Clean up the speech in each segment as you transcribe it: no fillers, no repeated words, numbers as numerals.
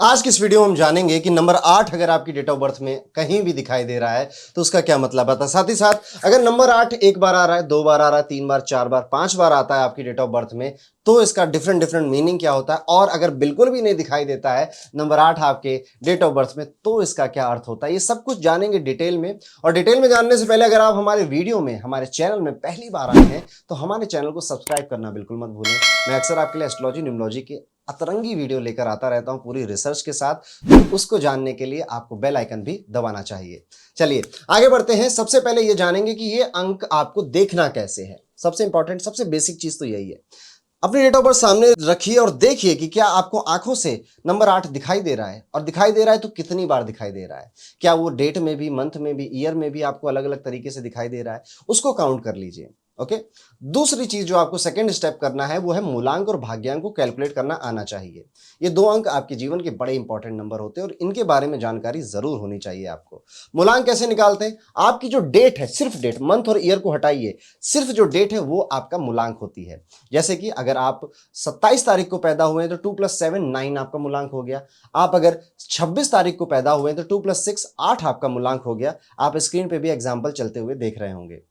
आज की इस वीडियो में हम जानेंगे कि नंबर 8 अगर आपकी डेट ऑफ बर्थ में कहीं भी दिखाई दे रहा है तो उसका क्या मतलब आता है। साथ ही साथ अगर नंबर 8 एक बार आ रहा है, दो बार आ रहा है, तीन बार, चार बार, पांच बार आता है आपकी डेट ऑफ बर्थ में तो इसका डिफरेंट डिफरेंट मीनिंग क्या होता है, और अगर बिल्कुल भी नहीं दिखाई देता है नंबर 8 आपके डेट ऑफ बर्थ में तो इसका क्या अर्थ होता है, ये सब कुछ जानेंगे डिटेल में। और डिटेल में जानने से पहले अगर आप हमारे वीडियो में, हमारे चैनल में पहली बार आए हैं तो हमारे चैनल को सब्सक्राइब करना बिल्कुल मत भूलें। मैं अक्सर आपके लिए एस्ट्रोलॉजी न्यूमरोलॉजी के अतरंगी वीडियो लेकर आता रहता हूं पूरी रिसर्च के साथ, तो उसको जानने के लिए आपको बेल आइकन भी दबाना चाहिए। चलिए आगे बढ़ते हैं। सबसे पहले ये जानेंगे कि ये अंक आपको देखना कैसे है। सबसे इंपॉर्टेंट, सबसे बेसिक चीज तो यही है। अपनी डेट ऑफ बर्थ सामने रखिए और देखिए कि क्या आपको आंखों से नंबर 8 दिखाई दे रहा है, और दिखाई दे रहा है तो कितनी बार दिखाई दे रहा है। क्या वो डेट में भी, मंथ में भी, ईयर में भी आपको अलग अलग तरीके से दिखाई दे रहा है, उसको काउंट कर लीजिए। ओके। दूसरी चीज जो आपको सेकंड स्टेप करना है वो है मूलांक और भाग्यांक को कैलकुलेट करना आना चाहिए। ये दो अंक आपके जीवन के बड़े इंपॉर्टेंट नंबर होते हैं और इनके बारे में जानकारी जरूर होनी चाहिए आपको। मूलांक कैसे निकालते हैं? आपकी जो डेट है, सिर्फ डेट, मंथ और ईयर को हटाइए, सिर्फ जो डेट है वो आपका मूलांक होती है। जैसे कि अगर आप 27 तारीख को पैदा हुए हैं तो 2 + 7 9 आपका मूलांक हो गया। आप अगर 26 तारीख को पैदा हुए हैं तो 2 + 6 8 आपका मूलांक हो गया। आप स्क्रीन पे भी एग्जाम्पल चलते हुए देख रहे होंगे।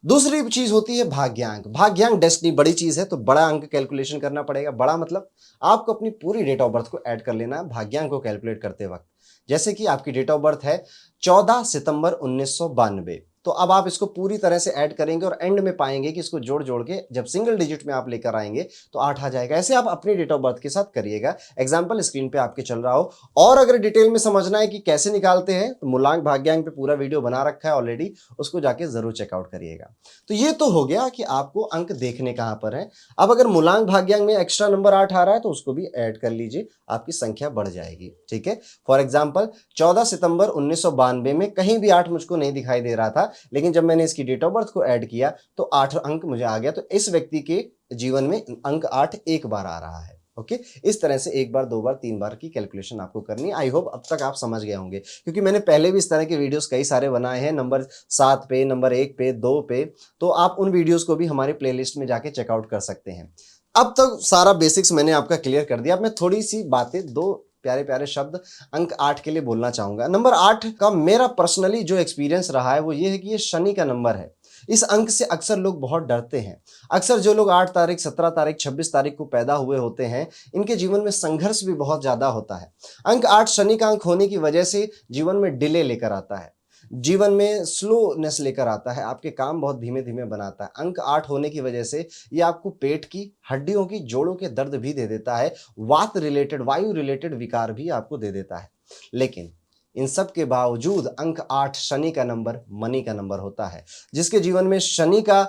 दूसरी चीज होती है भाग्यांक। भाग्यांक डेस्टिनी, बड़ी चीज है तो बड़ा अंक कैलकुलेशन करना पड़ेगा। बड़ा मतलब आपको अपनी पूरी डेट ऑफ बर्थ को ऐड कर लेना है भाग्यांक को कैलकुलेट करते वक्त। जैसे कि आपकी डेट ऑफ बर्थ है 14 सितंबर 1992, तो अब आप इसको पूरी तरह से ऐड करेंगे और एंड में पाएंगे कि इसको जोड़ जोड़ के जब सिंगल डिजिट में आप लेकर आएंगे तो 8 आ जाएगा। ऐसे आप अपनी डेट ऑफ बर्थ के साथ करिएगा। एग्जाम्पल स्क्रीन पे आपके चल रहा हो। और अगर डिटेल में समझना है कि कैसे निकालते हैं तो मूलांक भाग्यांक पे पूरा वीडियो बना रखा है ऑलरेडी, उसको जाके जरूर चेकआउट करिएगा। तो ये तो हो गया कि आपको अंक देखने कहां पर है। अब अगर मूलांक भाग्यांक में एक्स्ट्रा नंबर 8 आ रहा है तो उसको भी ऐड कर लीजिए, आपकी संख्या बढ़ जाएगी। ठीक है। फॉर एग्जाम्पल 14 सितंबर 1992 में कहीं भी 8 मुझको नहीं दिखाई दे रहा था, लेकिन जब मैंने इसकी डेट ऑफ बर्थ को ऐड किया तो 8 अंक मुझे आ गया। तो इस व्यक्ति के जीवन में अंक 8 एक बार आ रहा है। ओके। इस तरह से एक बार, दो बार, तीन बार की कैलकुलेशन आपको करनी है। आई होप अब तक आप समझ गए होंगे, क्योंकि मैंने पहले भी इस तरह के वीडियोस कई सारे बनाए हैं, नंबर 7 पे, नंबर 1 पे, 2 पे, तो आप उन वीडियोस को भी हमारे प्लेलिस्ट में जाके चेकआउट कर सकते हैं। अब तक सारा बेसिक्स मैंने आपका क्लियर कर दिया। अब मैं थोड़ी सी बातें, दो प्यारे प्यारे शब्द अंक 8 के लिए बोलना चाहूंगा। नंबर 8 का मेरा पर्सनली जो एक्सपीरियंस रहा है वो ये है कि ये शनि का नंबर है। इस अंक से अक्सर लोग बहुत डरते हैं। अक्सर जो लोग 8 तारीख, 17 तारीख, 26 तारीख को पैदा हुए होते हैं, इनके जीवन में संघर्ष भी बहुत ज्यादा होता है। अंक 8 शनि का अंक होने की वजह से जीवन में डिले लेकर आता है, जीवन में स्लोनेस लेकर आता है, आपके काम बहुत धीमे धीमे बनाता है। अंक 8 होने की वजह से ये आपको पेट की, हड्डियों की, जोड़ों के दर्द भी दे देता है, वात रिलेटेड, वायु रिलेटेड विकार भी आपको दे देता है। लेकिन इन सब के बावजूद अंक 8 शनि का नंबर, मनी का नंबर होता है। जिसके जीवन में शनि का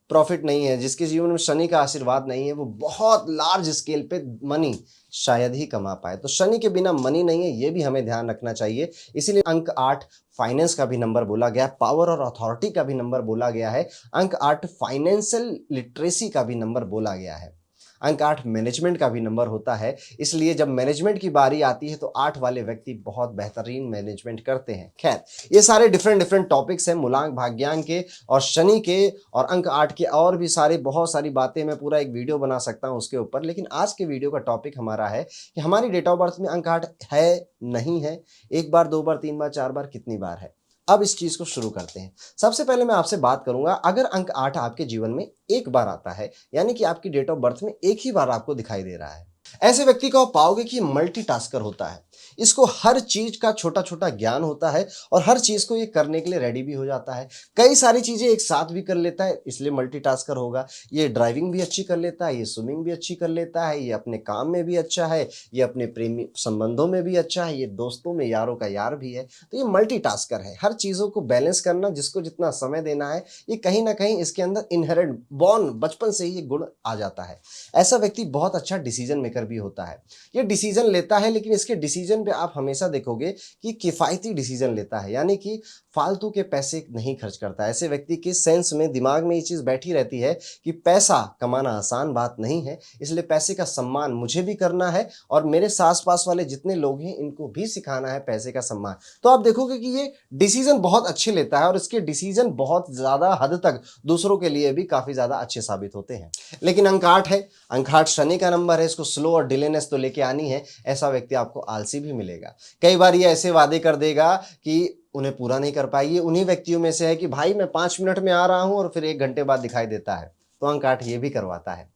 प्रॉफिट नहीं है, जिसके जीवन में शनि का आशीर्वाद नहीं है, वो बहुत लार्ज स्केल पे मनी शायद ही कमा पाए। तो शनि के बिना मनी नहीं है, ये भी हमें ध्यान रखना चाहिए। इसीलिए अंक 8 फाइनेंस का भी नंबर बोला गया, पावर और अथॉरिटी का भी नंबर बोला गया है। अंक 8 फाइनेंशियल लिटरेसी का भी नंबर बोला गया है। अंक 8 मैनेजमेंट का भी नंबर होता है। इसलिए जब मैनेजमेंट की बारी आती है तो 8 वाले व्यक्ति बहुत बेहतरीन मैनेजमेंट करते हैं। खैर, ये सारे डिफरेंट डिफरेंट टॉपिक्स हैं मूलांक भाग्यांक के और शनि के और अंक 8 के, और भी सारे बहुत सारी बातें, मैं पूरा एक वीडियो बना सकता हूं उसके ऊपर। लेकिन आज के वीडियो का टॉपिक हमारा है कि हमारी डेट ऑफ बर्थ में अंक 8 है, नहीं है, एक बार, दो बार, तीन बार, चार बार, कितनी बार है। अब इस चीज को शुरू करते हैं। सबसे पहले मैं आपसे बात करूंगा, अगर अंक 8 आपके जीवन में एक बार आता है, यानी कि आपकी डेट ऑफ बर्थ में एक ही बार आपको दिखाई दे रहा है, ऐसे व्यक्ति को आप पाओगे कि मल्टीटास्कर होता है। इसको हर चीज का छोटा छोटा ज्ञान होता है और हर चीज को ये करने के लिए रेडी भी हो जाता है। कई सारी चीजें एक साथ भी कर लेता है, इसलिए मल्टीटास्कर होगा। ये ड्राइविंग भी अच्छी कर लेता है, ये स्विमिंग भी अच्छी कर लेता है, ये अपने काम में भी अच्छा है, ये अपने प्रेमी संबंधों में भी अच्छा है, ये दोस्तों में यारों का यार भी है। तो ये मल्टीटास्कर है। हर चीजों को बैलेंस करना, जिसको जितना समय देना है, ये कहीं ना कहीं इसके अंदर इनहेरेंट, बॉर्न, बचपन से ही ये गुण आ जाता है। ऐसा व्यक्ति बहुत अच्छा डिसीजन मेकर भी होता है। ये डिसीजन लेता है, लेकिन इसके डिसीजन पे आप हमेशा देखोगे कि किफायती डिसीजन लेता है, यानी कि फालतू के पैसे नहीं खर्च करता है। ऐसे व्यक्ति के सेंस में, दिमाग में ये चीज बैठी रहती है कि पैसा कमाना आसान बात नहीं है, इसलिए पैसे का सम्मान मुझे भी करना है और मेरे आस पास वाले जितने लोग हैं इनको भी सिखाना है पैसे का सम्मान। तो आप देखोगे कि ये डिसीजन बहुत अच्छे लेता है और इसके डिसीजन बहुत ज्यादा हद तक दूसरों के लिए भी काफी ज्यादा अच्छे साबित होते हैं। लेकिन अंक 8 है, अंक 8 शनि का नंबर है, इसको स्लो स्लो और डिलेनेस तो लेके आनी है, ऐसा व्यक्ति आपको आलसी भी मिलेगा। कई बार ये ऐसे वादे कर देगा कि उन्हें पूरा नहीं कर पाएगी। उन्हीं व्यक्तियों में से है कि भाई मैं 5 मिनट में आ रहा हूं और फिर 1 घंटे बाद दिखाई देता है। तो अंक 8 ये भी करवाता है।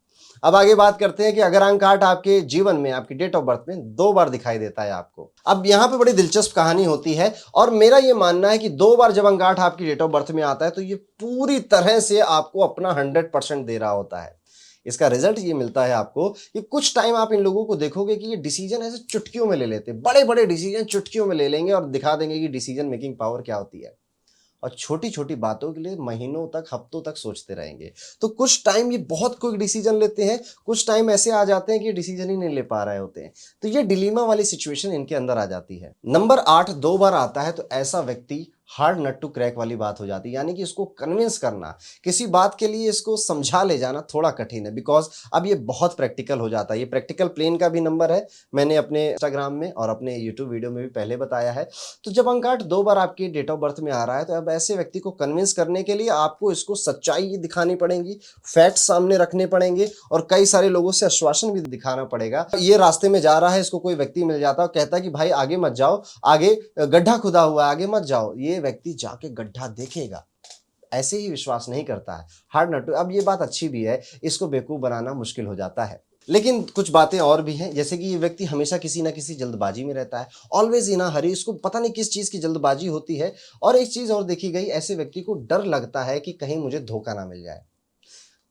अब आगे बात करते हैं कि अगर अंक 8 आपके जीवन में, आपकी डेट ऑफ बर्थ में 2 बार दिखाई देता है आपको। अब यहाँ पे बड़ी दिलचस्प कहानी होती है और मेरा ये मानना है कि 2 बार जब अंक 8 आपकी डेट ऑफ बर्थ में आता है तो ये पूरी तरह से आपको अपना 100% दे रहा होता है। इसका रिजल्ट ये मिलता है आपको कि कुछ टाइम आप इन लोगों को देखोगे कि ये डिसीजन ऐसे चुटकियों में ले लेते हैं, बड़े बड़े डिसीजन चुटकियों में ले लेंगे और दिखा देंगे कि डिसीजन मेकिंग पावर क्या होती है, और छोटी छोटी बातों के लिए महीनों तक, हफ्तों तक सोचते रहेंगे। तो कुछ टाइम ये बहुत क्विक डिसीजन लेते हैं, कुछ टाइम ऐसे आ जाते हैं कि डिसीजन ही नहीं ले पा रहे होते हैं। तो ये डिलीमा वाली सिचुएशन इनके अंदर आ जाती है। नंबर 8 2 बार आता है तो ऐसा व्यक्ति हार्ड नट टू क्रैक वाली बात हो जाती है, यानी कि इसको कन्विंस करना, किसी बात के लिए इसको समझा ले जाना थोड़ा कठिन है, बिकॉज अब ये बहुत प्रैक्टिकल हो जाता है। ये प्रैक्टिकल प्लेन का भी नंबर है, मैंने अपने इंस्टाग्राम में और अपने यूट्यूब वीडियो में भी पहले बताया है। तो जब अंक 8 2 बार आपकी डेट ऑफ बर्थ में आ रहा है तो अब ऐसे व्यक्ति को कन्विंस करने के लिए आपको इसको सच्चाई दिखानी पड़ेगी, फैक्ट सामने रखने पड़ेंगे और कई सारे लोगों से आश्वासन भी दिखाना पड़ेगा। ये रास्ते में जा रहा है, इसको कोई व्यक्ति मिल जाता है और कहता है कि भाई आगे मत जाओ, आगे गड्ढा खुदा हुआ है, आगे मत जाओ। ये व्यक्ति जाके गड्ढा देखेगा, ऐसे ही विश्वास नहीं करता है। Hard nut. अब ये बात अच्छी भी है, इसको बेवकूफ बनाना मुश्किल हो जाता है। लेकिन कुछ बातें और भी हैं, जैसे कि ये व्यक्ति हमेशा किसी ना किसी जल्दबाजी में रहता है, ऑलवेज इन अ हरी। इसको पता नहीं किस चीज की जल्दबाजी होती है। और एक चीज और देखी गई, ऐसे व्यक्ति को डर लगता है कि कहीं मुझे धोखा ना मिल जाए,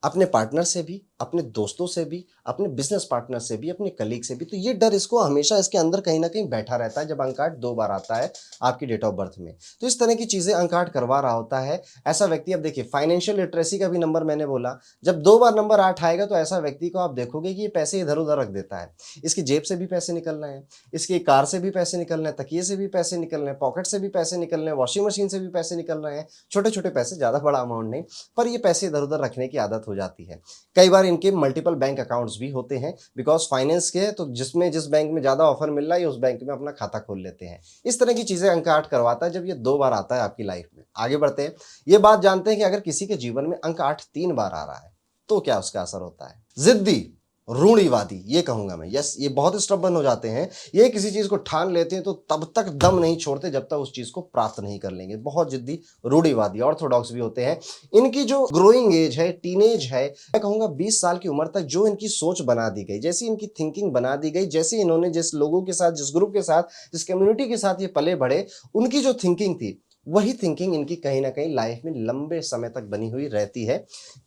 अपने पार्टनर से भी, अपने दोस्तों से भी, अपने बिजनेस पार्टनर से भी, अपने कलीग से भी। तो ये डर इसको हमेशा इसके अंदर कहीं ना कहीं बैठा रहता है जब अंक 8 2 बार आता है आपकी डेट ऑफ बर्थ में। तो इस तरह की चीजें अंक 8 करवा रहा होता है ऐसा व्यक्ति। अब देखिए, फाइनेंशियल लिटरेसी का भी नंबर मैंने बोला, जब 2 बार नंबर 8 आएगा तो ऐसा व्यक्ति को आप देखोगे कि ये पैसे इधर उधर रख देता है। इसकी जेब से भी पैसे निकल रहे हैं, इसकी कार से भी पैसे निकल रहे हैं, तकिए से भी पैसे निकल रहे हैं, पॉकेट से भी पैसे निकल रहे हैं, वॉशिंग मशीन से भी पैसे निकल रहे हैं। छोटे छोटे पैसे, ज्यादा बड़ा अमाउंट नहीं, पर ये पैसे इधर उधर रखने की आदत हो जाती है। कई बार इनके मल्टीपल बैंक अकाउंट्स भी होते हैं, बिकॉज फाइनेंस के, तो जिस बैंक में ज्यादा ऑफर मिल रहा है उस बैंक में अपना खाता खोल लेते हैं। इस तरह की चीजें अंक 8 करवाता है जब ये 2 बार आता है आपकी लाइफ में। आगे बढ़ते हैं, ये बात जानते हैं कि अगर किसी के जीवन में अंक 8 3 बार आ रहा है तो क्या उसका असर होता है। जिद्दी, रूढ़िवादी, ये कहूंगा मैं। यस, ये बहुत स्टबर्न हो जाते हैं। ये किसी चीज को ठान लेते हैं तो तब तक दम नहीं छोड़ते जब तक उस चीज को प्राप्त नहीं कर लेंगे। बहुत जिद्दी, रूढ़िवादी, ऑर्थोडॉक्स भी होते हैं। इनकी जो ग्रोइंग एज है, टीनेज है, मैं कहूंगा 20 साल की उम्र तक जो इनकी सोच बना दी गई, जैसी इनकी थिंकिंग बना दी गई, जैसे इन्होंने जिस लोगों के साथ, जिस ग्रुप के साथ, जिस कम्युनिटी के साथ ये पले बढ़े, उनकी जो थिंकिंग थी वही थिंकिंग इनकी कहीं ना कहीं लाइफ में लंबे समय तक बनी हुई रहती है।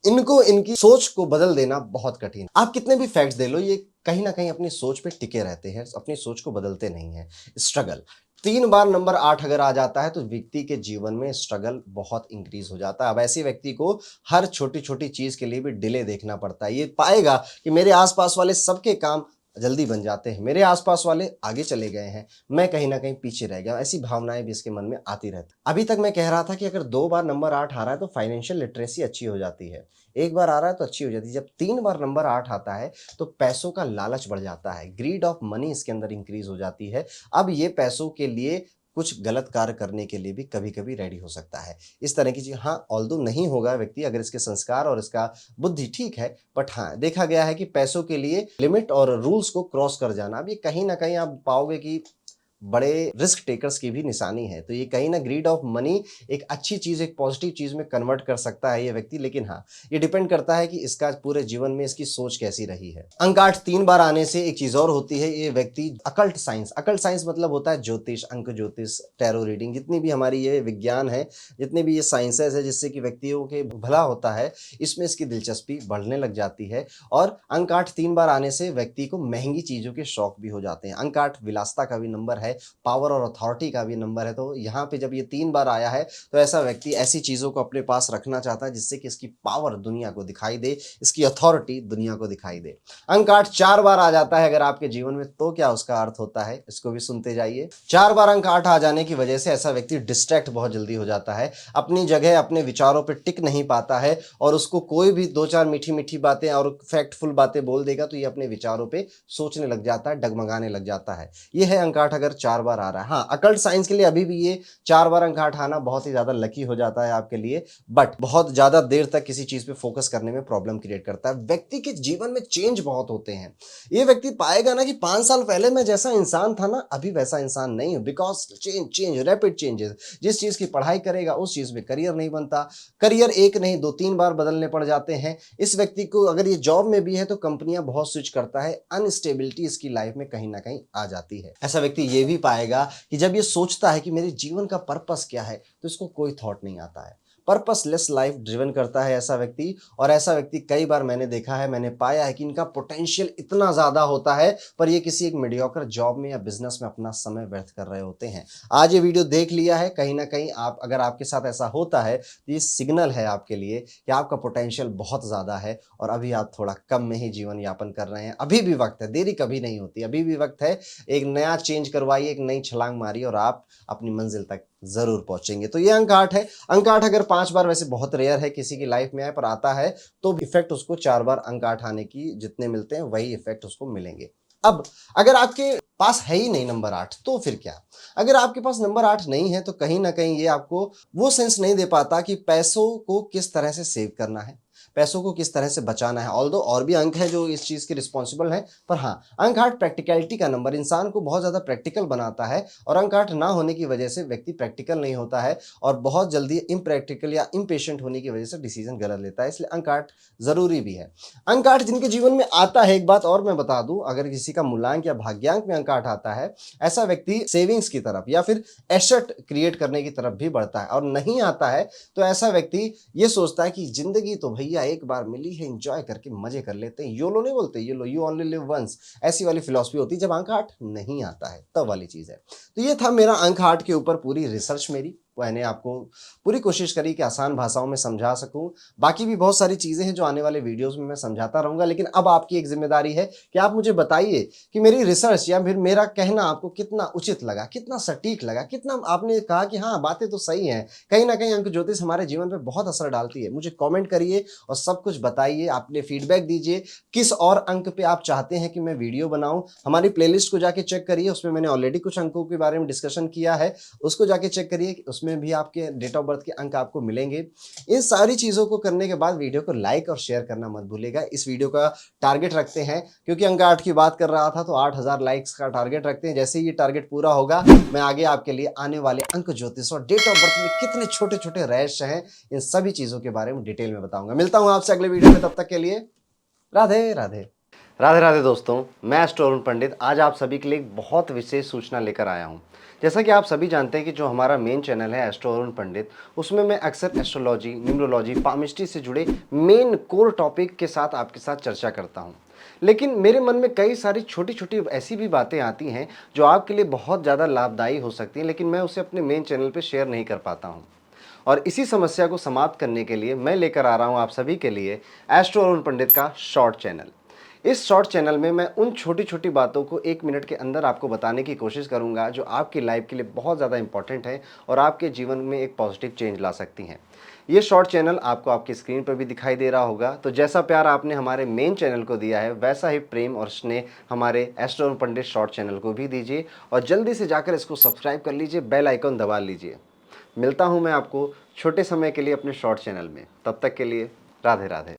इनको इनकी सोच को बदल देना बहुत कठिन। आप कितने भी फैक्ट्स दे लो, ये कहीं ना कहीं अपनी सोच पे टिके रहते हैं, अपनी सोच को बदलते नहीं है। स्ट्रगल, 3 बार नंबर 8 अगर आ जाता है तो व्यक्ति के जीवन में स्ट्रगल बहुत इंक्रीज हो जाता है। अब ऐसे व्यक्ति को हर छोटी छोटी चीज के लिए भी डिले देखना पड़ता है। ये पाएगा कि मेरे आसपास वाले सबके काम जल्दी बन जाते हैं, मेरे आसपास वाले आगे चले गए हैं, मैं कहीं ना कहीं पीछे रह गया। ऐसी भावनाएं भी इसके मन में आती रहती। अभी तक मैं कह रहा था कि अगर 2 बार नंबर 8 आ रहा है तो फाइनेंशियल लिटरेसी अच्छी हो जाती है, 1 बार आ रहा है तो अच्छी हो जाती है। जब 3 बार नंबर 8 आता है तो पैसों का लालच बढ़ जाता है, ग्रीड ऑफ मनी इसके अंदर इंक्रीज हो जाती है। अब ये पैसों के लिए कुछ गलत कार्य करने के लिए भी कभी कभी रेडी हो सकता है। इस तरह की चीज, हाँ, ऑल्दो नहीं होगा व्यक्ति अगर इसके संस्कार और इसका बुद्धि ठीक है, बट हाँ, देखा गया है कि पैसों के लिए लिमिट और रूल्स को क्रॉस कर जाना, अब ये कहीं ना कहीं आप पाओगे कि बड़े रिस्क टेकर्स की भी निशानी है। तो ये कहीं ना ग्रीड ऑफ मनी एक अच्छी चीज, एक पॉजिटिव चीज में कन्वर्ट कर सकता है ये व्यक्ति। लेकिन हाँ, ये डिपेंड करता है कि इसका पूरे जीवन में इसकी सोच कैसी रही है। अंक 8 3 बार आने से एक चीज और होती है, ये व्यक्ति अकल्ट साइंस, अकल्ट साइंस मतलब होता है ज्योतिष, अंक ज्योतिष, टैरो रीडिंग, जितनी भी हमारी ये विज्ञान है, जितने भी ये साइंसेस है जिससे कि व्यक्तियों के भला होता है, इसमें इसकी दिलचस्पी बढ़ने लग जाती है। और अंक 8 3 बार आने से व्यक्ति को महंगी चीजों के शौक भी हो जाते हैं। अंक 8 विलासता का भी नंबर है, पावर और अथॉरिटी का भी नंबर है। तो यहाँ पे जब ये 3 बार आया है तो ऐसा व्यक्ति ऐसी चीजों को अपने पास रखना चाहता है जिससे कि इसकी पावर दुनिया को दिखाई दे, इसकी अथॉरिटी दुनिया को दिखाई दे। अंक 8 4 बार आ जाता है अगर आपके जीवन में तो क्या उसका अर्थ होता है, इसको भी सुनते जाइए। 4 बार अंक 8 आ जाने की वजह से ऐसा व्यक्ति डिस्ट्रैक्ट बहुत जल्दी हो जाता है, अपनी जगह, अपने विचारों पर टिक नहीं पाता है, और उसको कोई भी 2-4 मीठी मीठी बातें और फैक्टफुल बातें बोल देगा तो ये अपने विचारों पर सोचने लग जाता है, डगमगाने लग जाता है। ये है अंक 8 अगर 4 बार आ रहा है, हाँ अकल्ट साइंस के लिए अभी भी ये 4 बार अंक 8 आना बहुत ही ज़्यादा लकी हो जाता है आपके लिए, बट बहुत ज़्यादा देर तक किसी चीज़ पे फोकस करने में प्रॉब्लम क्रिएट करता है। व्यक्ति के जीवन में चेंज बहुत होते हैं। ये व्यक्ति पाएगा ना कि 5 साल पहले मैं जैसा इंसान था ना, अभी वैसा इंसान नहीं हूँ, बिकॉज़ चेंज रैपिड चेंजेस। जिस चीज़ की पढ़ाई करेगा उस चीज़ में करियर नहीं बनता, करियर एक नहीं 2-3 बार बदलने पड़ जाते हैं। इस व्यक्ति को अगर ये जॉब में भी है तो कंपनियां बहुत स्विच करता है, अनस्टेबिलिटी इसकी लाइफ में कहीं ना कहीं आ जाती है। ऐसा व्यक्ति ये भी पाएगा कि जब ये सोचता है कि मेरे जीवन का पर्पस क्या है, तो इसको कोई थॉट नहीं आता है। पर्पसलेस लाइफ ड्रिवन करता है ऐसा व्यक्ति, और ऐसा व्यक्ति कई बार मैंने देखा है, मैंने पाया है कि इनका पोटेंशियल इतना ज़्यादा होता है, पर ये किसी एक मीडियोकर जॉब में या बिजनेस में अपना समय व्यर्थ कर रहे होते हैं। आज ये वीडियो देख लिया है, कहीं ना कहीं आप, अगर आपके साथ ऐसा होता है तो ये सिग्नल है आपके लिए कि आपका पोटेंशियल बहुत ज़्यादा है और अभी आप थोड़ा कम में ही जीवन यापन कर रहे हैं। अभी भी वक्त है, देरी कभी नहीं होती, अभी भी वक्त है। एक नया चेंज करवाइए, एक नई छलांग मारिए और आप अपनी मंजिल तक जरूर पहुंचेंगे। तो ये अंक 8 है। अंक 8 अगर 5 बार, वैसे बहुत रेयर है किसी की लाइफ में आए, पर आता है तो इफेक्ट उसको 4 बार अंक 8 आने की जितने मिलते हैं वही इफेक्ट उसको मिलेंगे। अब अगर आपके पास है ही नहीं नंबर 8 तो फिर क्या? अगर आपके पास नंबर 8 नहीं है तो कहीं ना कहीं ये आपको वो सेंस नहीं दे पाता कि पैसों को किस तरह से सेव करना है, पैसों को किस तरह से बचाना है। ऑल्दो और भी अंक है जो इस चीज़ के रिस्पॉन्सिबल हैं, पर हाँ अंक 8 प्रैक्टिकलिटी का नंबर, इंसान को बहुत ज़्यादा प्रैक्टिकल बनाता है, और अंक 8 ना होने की वजह से व्यक्ति प्रैक्टिकल नहीं होता है और बहुत जल्दी इम्प्रैक्टिकल या इम्पेशेंट होने की वजह से डिसीजन गलत लेता है। इसलिए अंक 8 ज़रूरी भी है। अंक 8 जिनके जीवन में आता है, एक बात और मैं बता दूं, अगर किसी का मूलांक या भाग्यांक में अंक 8 आता है, ऐसा व्यक्ति सेविंग्स की तरफ या फिर एसेट क्रिएट करने की तरफ भी बढ़ता है। और नहीं आता है तो ऐसा व्यक्ति ये सोचता है कि जिंदगी तो भैया एक बार मिली है, एंजॉय करके मजे कर लेते हैं। योलो नहीं बोलते, YOLO you only live once, ऐसी वाली फिलॉसफी होती है जब अंक 8 नहीं आता है, तब वाली चीज है। तो ये था मेरा अंक 8 के ऊपर पूरी रिसर्च मेरी, मैंने आपको पूरी कोशिश करी कि आसान भाषाओं में समझा सकूं। बाकी भी बहुत सारी चीज़ें हैं जो आने वाले वीडियोस में मैं समझाता रहूंगा, लेकिन अब आपकी एक जिम्मेदारी है कि आप मुझे बताइए कि मेरी रिसर्च या फिर मेरा कहना आपको कितना उचित लगा, कितना सटीक लगा, कितना आपने कहा कि हाँ बातें तो सही हैं। कहीं ना कहीं अंक ज्योतिष हमारे जीवन पर बहुत असर डालती है। मुझे कॉमेंट करिए और सब कुछ बताइए, अपने फीडबैक दीजिए किस और अंक पे आप चाहते हैं कि मैं वीडियो बनाऊं। हमारी प्लेलिस्ट को जाके चेक करिए, उसमें मैंने ऑलरेडी कुछ अंकों के बारे में डिस्कशन किया है, उसको जाके चेक करिए, उसमें भी आपके डेट ऑफ बर्थ के अंक आपको मिलेंगे। इन सारी चीज़ों को करने के बाद वीडियो को लाइक और शेयर करना मत भूलिएगा। इस वीडियो का टारगेट रखते हैं, क्योंकि अंक 8 की बात कर रहा था तो 8000 लाइक्स का टारगेट रखते हैं। जैसे ही ये टारगेट पूरा होगा, मैं आगे आपके लिए आने वाले अंक ज्योतिष और डेट ऑफ बर्थ में कितने छोटे छोटे रहस्य हैं, इन सभी चीज़ों के बारे में डिटेल में बताऊंगा। मिलता हूं आपसे अगले वीडियो में, तब तक के लिए राधे राधे। राधे राधे दोस्तों, मैं एस्ट्रो अरुण पंडित आज आप सभी के लिए एक बहुत विशेष सूचना लेकर आया हूं। जैसा कि आप सभी जानते हैं कि जो हमारा मेन चैनल है एस्ट्रो अरुण पंडित, उसमें मैं अक्सर एस्ट्रोलॉजी, न्यूमरोलॉजी, पामिस्ट्री से जुड़े मेन कोर टॉपिक के साथ आपके साथ चर्चा करता हूं। लेकिन मेरे मन में कई सारी छोटी छोटी ऐसी भी बातें आती हैं जो आपके लिए बहुत ज़्यादा लाभदायी हो सकती हैं, लेकिन मैं उसे अपने मेन चैनल पर शेयर नहीं कर पाता हूँ। और इसी समस्या को समाप्त करने के लिए मैं लेकर आ रहा हूं आप सभी के लिए एस्ट्रो अरुण पंडित का शॉर्ट चैनल। इस शॉर्ट चैनल में मैं उन छोटी छोटी बातों को 1 मिनट के अंदर आपको बताने की कोशिश करूंगा जो आपकी लाइफ के लिए बहुत ज़्यादा इंपॉर्टेंट है और आपके जीवन में एक पॉजिटिव चेंज ला सकती हैं। ये शॉर्ट चैनल आपको आपकी स्क्रीन पर भी दिखाई दे रहा होगा। तो जैसा प्यार आपने हमारे मेन चैनल को दिया है, वैसा ही प्रेम और स्नेह हमारे एस्ट्रो अरुण पंडित शॉर्ट चैनल को भी दीजिए और जल्दी से जाकर इसको सब्सक्राइब कर लीजिए, बेल आइकन दबा लीजिए। मिलता हूं मैं आपको छोटे समय के लिए अपने शॉर्ट चैनल में, तब तक के लिए राधे राधे।